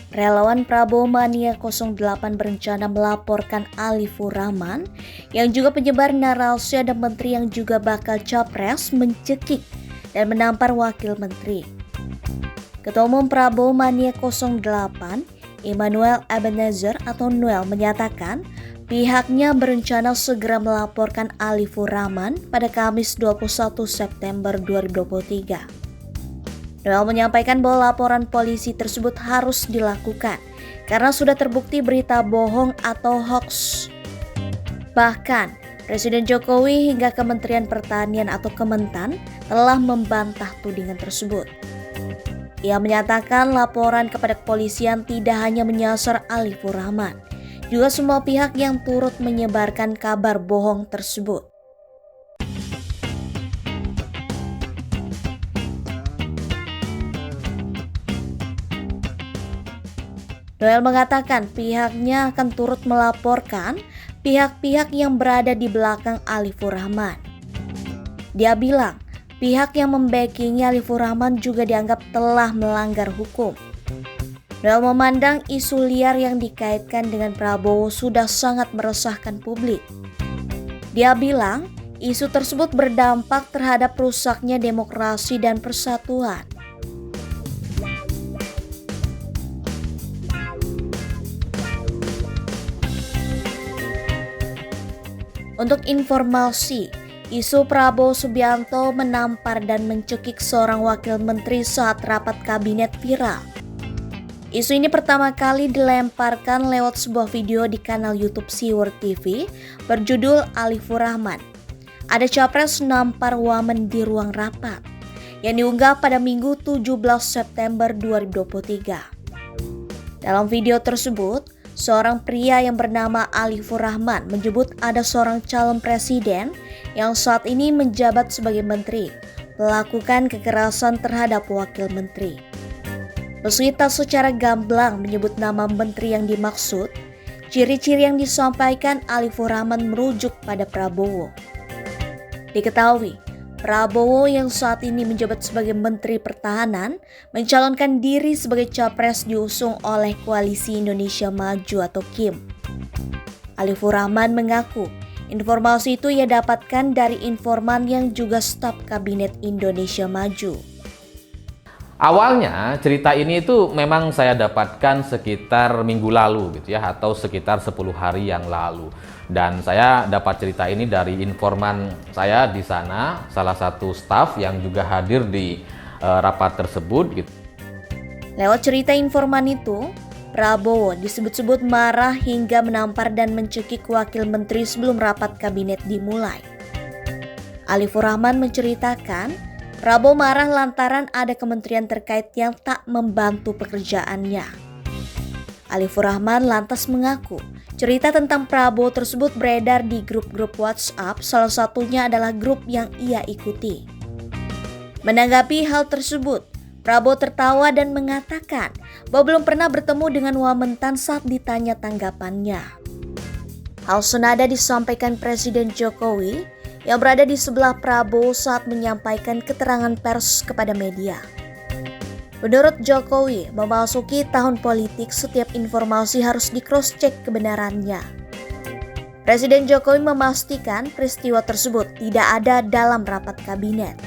Relawan Prabowo Mania 08 berencana melaporkan Alifur Rahman yang juga penyebar narasi ada menteri yang juga bakal capres mencekik dan menampar wakil menteri. Ketua Umum Prabowo Mania 08, Immanuel Ebenezer atau Noel menyatakan pihaknya berencana segera melaporkan Alifur Rahman pada Kamis 21 September 2023. Noel menyampaikan bahwa laporan polisi tersebut harus dilakukan karena sudah terbukti berita bohong atau hoax. Bahkan, Presiden Jokowi hingga Kementerian Pertanian atau Kementan telah membantah tudingan tersebut. Ia menyatakan laporan kepada kepolisian tidak hanya menyasar Alifur Rahman, juga semua pihak yang turut menyebarkan kabar bohong tersebut. Noel mengatakan pihaknya akan turut melaporkan pihak-pihak yang berada di belakang Alifur Rahman. Dia bilang pihak yang membackingi Alifur Rahman juga dianggap telah melanggar hukum. Noel memandang isu liar yang dikaitkan dengan Prabowo sudah sangat meresahkan publik. Dia bilang isu tersebut berdampak terhadap rusaknya demokrasi dan persatuan. Untuk informasi, isu Prabowo Subianto menampar dan mencekik seorang wakil menteri saat rapat kabinet viral. Isu ini pertama kali dilemparkan lewat sebuah video di kanal YouTube Siwur TV berjudul Alifur Rahman. Ada capres nampar wamen di ruang rapat yang diunggah pada Minggu 17 September 2023. Dalam video tersebut, seorang pria yang bernama Alifur Rahman menyebut ada seorang calon presiden yang saat ini menjabat sebagai menteri melakukan kekerasan terhadap wakil menteri. Meski tak secara gamblang menyebut nama menteri yang dimaksud, ciri-ciri yang disampaikan Alifur Rahman merujuk pada Prabowo. Diketahui, Prabowo yang saat ini menjabat sebagai Menteri Pertahanan mencalonkan diri sebagai capres diusung oleh Koalisi Indonesia Maju atau KIM. Alifur Rahman mengaku informasi itu ia dapatkan dari informan yang juga staf Kabinet Indonesia Maju. Awalnya cerita ini itu memang saya dapatkan sekitar minggu lalu gitu ya, atau sekitar 10 hari yang lalu. Dan saya dapat cerita ini dari informan saya di sana, salah satu staf yang juga hadir di rapat tersebut gitu. Lewat cerita informan itu, Prabowo disebut-sebut marah hingga menampar dan mencekik wakil menteri sebelum rapat kabinet dimulai. Alifur Rahman menceritakan Prabowo marah lantaran ada kementerian terkait yang tak membantu pekerjaannya. Alifur Rahman lantas mengaku cerita tentang Prabowo tersebut beredar di grup-grup WhatsApp, salah satunya adalah grup yang ia ikuti. Menanggapi hal tersebut, Prabowo tertawa dan mengatakan bahwa belum pernah bertemu dengan Wamentan saat ditanya tanggapannya. Hal senada disampaikan Presiden Jokowi yang berada di sebelah Prabowo saat menyampaikan keterangan pers kepada media. Menurut Jokowi, memasuki tahun politik setiap informasi harus di-cross-check kebenarannya. Presiden Jokowi memastikan peristiwa tersebut tidak ada dalam rapat kabinet.